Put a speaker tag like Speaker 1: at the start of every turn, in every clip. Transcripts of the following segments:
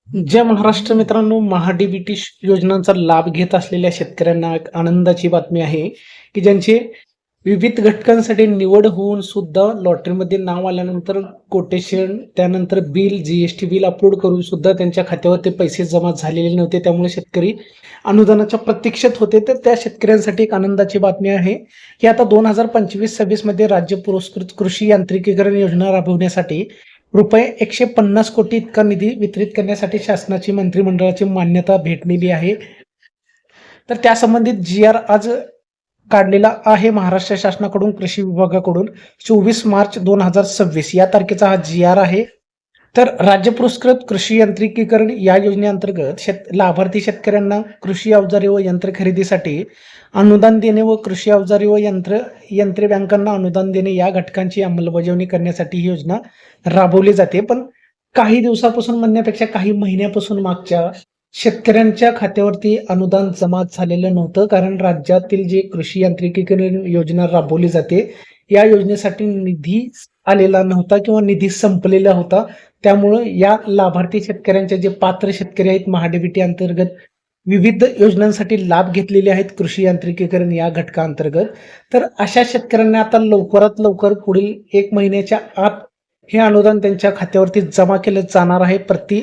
Speaker 1: जय महाराष्ट्र मित्रांनो, महाडीबीटी योजनांचा लाभ घेत असलेल्या शेतकऱ्यांना एक आनंदाची बातमी आहे की ज्यांचे विविध घटकांसाठी निवड होऊन सुद्धा लॉटरीमध्ये नाव आल्यानंतर कोटेशन त्यानंतर बिल जीएसटी बिल अपलोड करून सुद्धा त्यांच्या खात्यावर पैसे जमा झालेले नव्हते, त्यामुळे शेतकरी अनुदानाच्या प्रतीक्षेत होते. तर त्या शेतकऱ्यांसाठी एक आनंदाची बातमी आहे की आता 2025-26 मध्ये राज्य पुरस्कृत कृषी यांत्रिकीकरण योजना राबवण्यासाठी रुपये 150 कोटी इतका निधी वितरित करण्यासाठी शासनाची मंत्रिमंडळाची मान्यता भेटलेली आहे. तर त्या संबंधित जी-आर आज काढलेला आहे महाराष्ट्र शासनाकडून, कृषी विभागाकडून 24 मार्च 2026 या तारखेचा हा जी-आर आहे. तर राज्य पुरस्कृत कृषी यांत्रिकीकरण या योजनेअंतर्गत लाभार्थी शेतकऱ्यांना कृषी अवजारे व यंत्र खरेदीसाठी अनुदान देणे व कृषी अवजारे व यंत्रे बँकांना अनुदान देणे या घटकांची अंमलबजावणी करण्यासाठी ही योजना राबवली जाते. पण काही दिवसापासून म्हणण्यापेक्षा काही महिन्यापासून मागच्या शेतकऱ्यांच्या खात्यावरती अनुदान जमा झालेलं नव्हतं, कारण राज्यातील जे कृषी यांत्रिकीकरण योजना राबवली जाते या योजनेसाठी निधी आलेला नव्हता किंवा निधी संपलेला होता. त्यामुळं या लाभार्थी शेतकऱ्यांचे जे पात्र शेतकरी आहेत महाडीबीटी अंतर्गत विविध योजनांसाठी लाभ घेतलेले आहेत कृषी यांत्रिकीकरण या घटकाअंतर्गत, तर अशा शेतकऱ्यांना आता लवकरात लवकर पुढील 1 महिन्याच्या आत हे अनुदान त्यांच्या खात्यावरती जमा केलं जाणार आहे. प्रति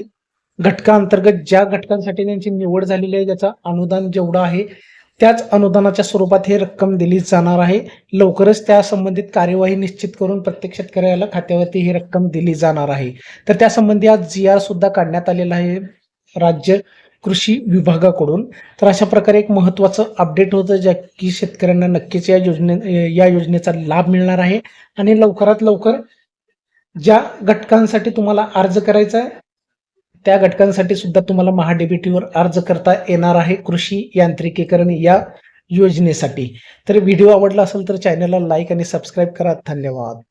Speaker 1: घटकाअंतर्गत ज्या घटकांसाठी त्यांची निवड झालेली आहे त्याचं अनुदान जेवढं आहे त्याच अनुदानाच्या स्वरूपात ही रक्कम दिली जाणार आहे. लवकरच त्या संबंधित कार्यवाही निश्चित करून प्रत्येक शेतकऱ्याला खात्यावरती ही रक्कम दिली जाणार आहे. तर त्यासंबंधी आज जी-आर सुद्धा काढण्यात आलेला आहे राज्य कृषी विभागाकडून. तर अशा प्रकारे एक महत्त्वाचं अपडेट होतं ज्या की शेतकऱ्यांना नक्कीच या योजनेचा लाभ मिळणार आहे. आणि लवकरात लवकर ज्या घटकांसाठी तुम्हाला अर्ज करायचा आहे त्या घटकांसाठी सुद्धा तुम्हाला महाडीबीटीवर अर्ज करता येणार आहे कृषी यांत्रिकीकरण या योजनेसाठी. तर व्हिडिओ आवडला असेल तर चॅनलला लाईक आणि सबस्क्राईब करा. धन्यवाद.